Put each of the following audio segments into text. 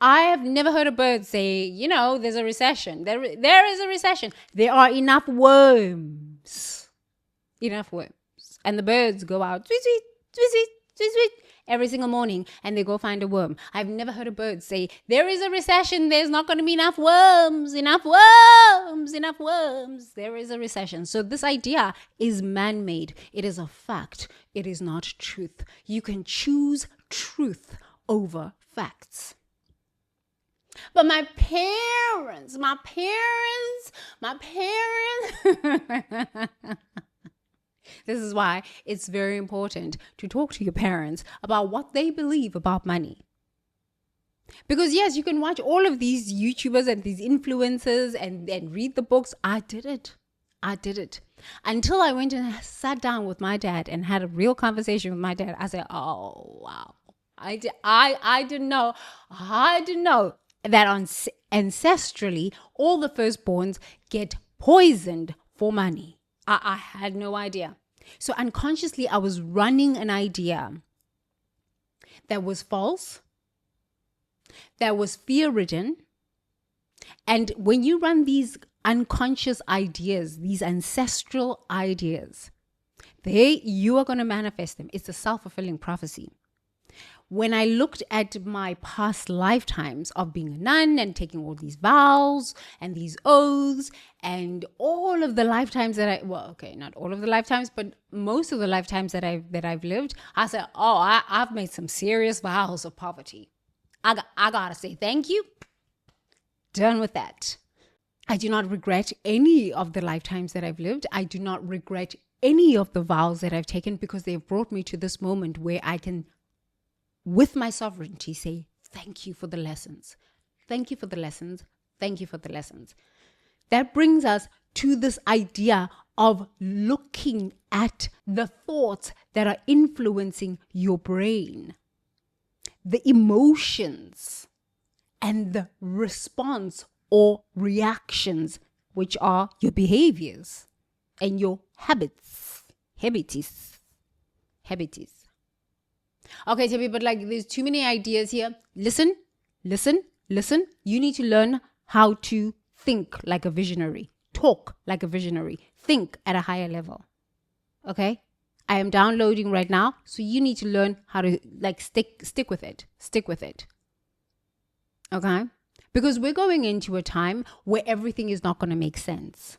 I have never heard a bird say, there's a recession. There is a recession. There are enough worms. Enough worms. And the birds go out, tweet, tweet, tweet, tweet, tweet, tweet, every single morning, and they go find a worm. I've never heard a bird say, there is a recession. There's not going to be enough worms, enough worms, enough worms. There is a recession. So this idea is man-made. It is a fact. It is not truth. You can choose truth over facts. But my parents, this is why it's very important to talk to your parents about what they believe about money. Because yes, you can watch all of these YouTubers and these influencers and read the books. I did it. Until I went and sat down with my dad and had a real conversation with my dad. I said, oh, wow. I didn't know that ancestrally, all the firstborns get poisoned for money. I had no idea. So unconsciously, I was running an idea that was false, that was fear-ridden. And when you run these unconscious ideas, these ancestral ideas, you are going to manifest them. It's a self-fulfilling prophecy. When I looked at my past lifetimes of being a nun and taking all these vows and these oaths and all of the lifetimes that not all of the lifetimes, but most of the lifetimes that I've lived, I said, I've made some serious vows of poverty. I gotta say thank you. Done with that. I do not regret any of the lifetimes that I've lived. I do not regret any of the vows that I've taken because they've brought me to this moment where I can, with my sovereignty, say, thank you for the lessons. Thank you for the lessons. Thank you for the lessons. That brings us to this idea of looking at the thoughts that are influencing your brain, the emotions, and the response or reactions, which are your behaviors and your habits. Okay, Tabby, but there's too many ideas here. Listen. You need to learn how to think like a visionary, talk like a visionary, think at a higher level. Okay? I am downloading right now, so you need to learn how to stick with it. Stick with it. Okay? Because we're going into a time where everything is not going to make sense.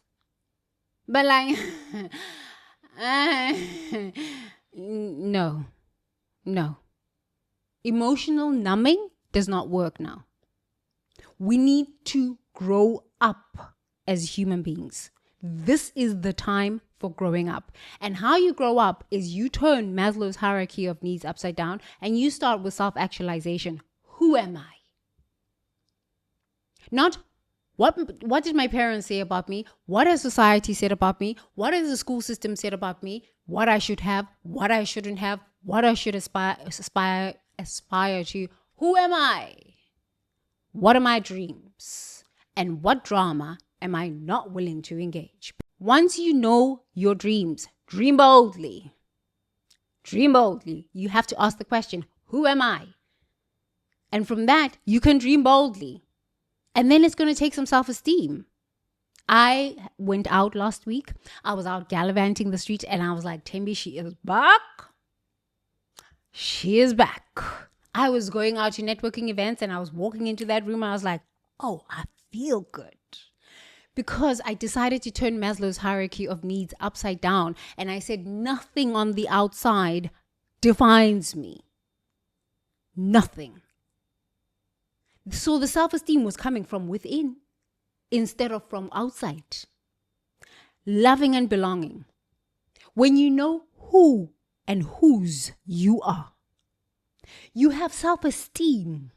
But no. Emotional numbing does not work now. We need to grow up as human beings. This is the time for growing up. And how you grow up is you turn Maslow's hierarchy of needs upside down and you start with self-actualization. Who am I? Not what did my parents say about me? What has society said about me? What has the school system said about me? What I should have, what I shouldn't have, what I should aspire to. Who am I? What are my dreams? And what drama am I not willing to engage? Once you know your dreams, dream boldly. Dream boldly. You have to ask the question, who am I? And from that, you can dream boldly. And then it's going to take some self-esteem. I went out last week. I was out gallivanting the streets and I was like, Tembi, she is back. She is back. I was going out to networking events and I was walking into that room and I was like, oh, I feel good. Because I decided to turn Maslow's hierarchy of needs upside down. And I said, nothing on the outside defines me. Nothing. So the self-esteem was coming from within instead of from outside. Loving and belonging. When you know who and whose you are, you have self-esteem.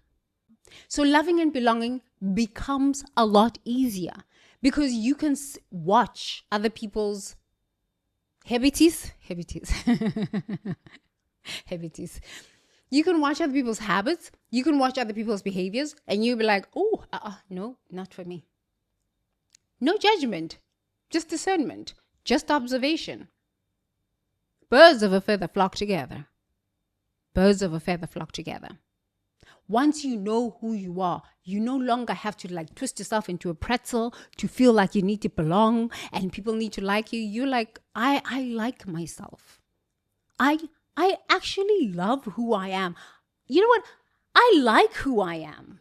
So loving and belonging becomes a lot easier because you can watch other people's habits. You can watch other people's habits. You can watch other people's behaviors and you'll be like, oh, no, not for me. No judgment, just discernment, just observation. Birds of a feather flock together. Birds of a feather flock together. Once you know who you are, you no longer have to like twist yourself into a pretzel to feel like you need to belong and people need to like you. You're like, I like myself. I actually love who I am. You know what? I like who I am.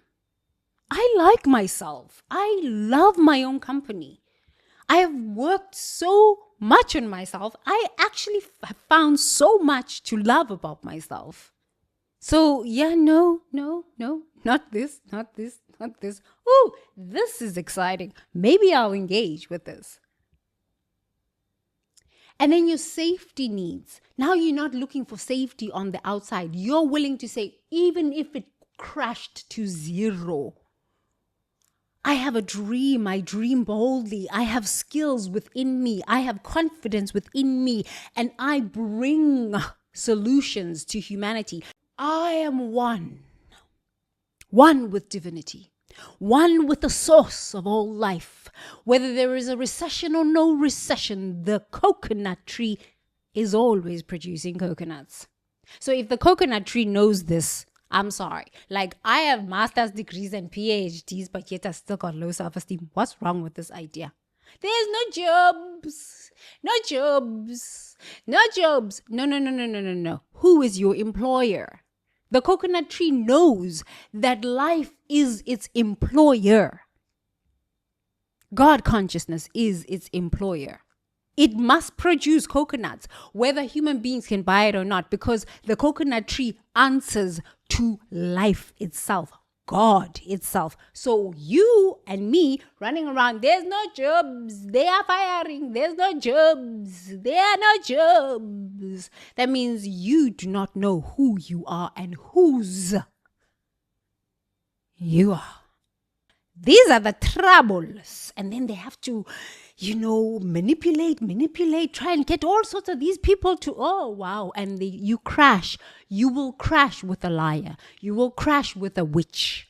I like myself. I love my own company. I have worked so much on myself. I actually have found so much to love about myself. So yeah, no, not this. Oh, this is exciting. Maybe I'll engage with this. And then your safety needs. Now you're not looking for safety on the outside. You're willing to say, even if it crashed to zero, I have a dream. I dream boldly. I have skills within me. I have confidence within me. And I bring solutions to humanity. I am one with divinity, one with the source of all life. Whether there is a recession or no recession, the coconut tree is always producing coconuts. So if the coconut tree knows this, I'm sorry. Like, I have master's degrees and PhDs, but yet I still got low self-esteem. What's wrong with this idea? There's no jobs. No. Who is your employer? The coconut tree knows that life is its employer. God consciousness is its employer. It must produce coconuts, whether human beings can buy it or not, because the coconut tree answers to life itself, God itself. So you and me running around, there's no jobs, they are firing, there's no jobs, there are no jobs. That means you do not know who you are and whose you are. These are the troubles. And then they have to, manipulate, try and get all sorts of these people to, oh, wow. And you crash. You will crash with a liar. You will crash with a witch.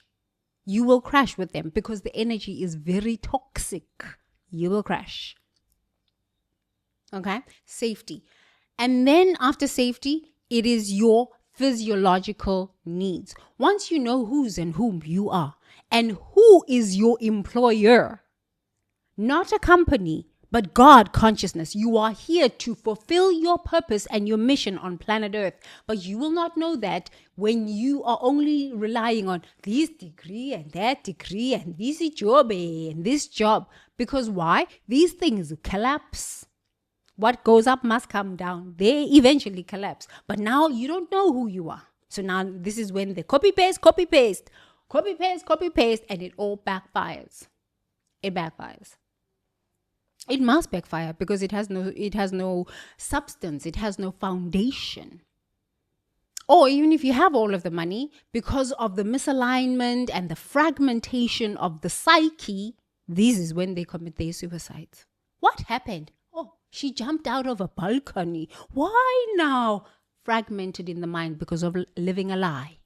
You will crash with them because the energy is very toxic. You will crash. Okay? Safety. And then after safety, it is your physiological needs. Once you know whose and whom you are, and who is your employer, not a company, but God consciousness. You are here to fulfill your purpose and your mission on planet Earth. But you will not know that when you are only relying on this degree and that degree and this job and this job. Because why? These things collapse. What goes up must come down. They eventually collapse. But now you don't know who you are. So now this is when they copy paste, and it all backfires. It backfires. It must backfire because it has no substance. It has no foundation. Or even if you have all of the money, because of the misalignment and the fragmentation of the psyche, this is when they commit their suicides. What happened? Oh, she jumped out of a balcony. Why now? Fragmented in the mind because of living a lie.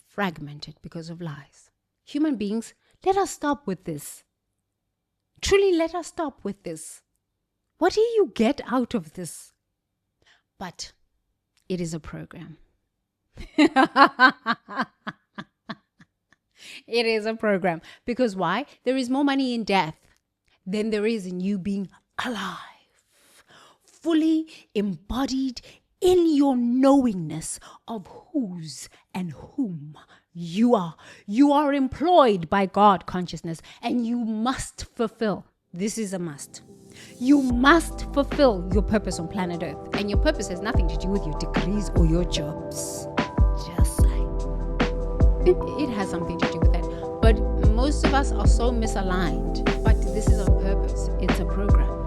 Fragmented because of lies. Human beings, let us stop with this. Truly, let us stop with this. What do you get out of this? But it is a program. It is a program. Because why? There is more money in death than there is in you being alive. Fully embodied in your knowingness of whose and whom you are. You are employed by God consciousness and you must fulfill. This is a must. You must fulfill your purpose on planet Earth. And your purpose has nothing to do with your degrees or your jobs. Just saying. It has something to do with that. But most of us are so misaligned. But this is on purpose. It's a program.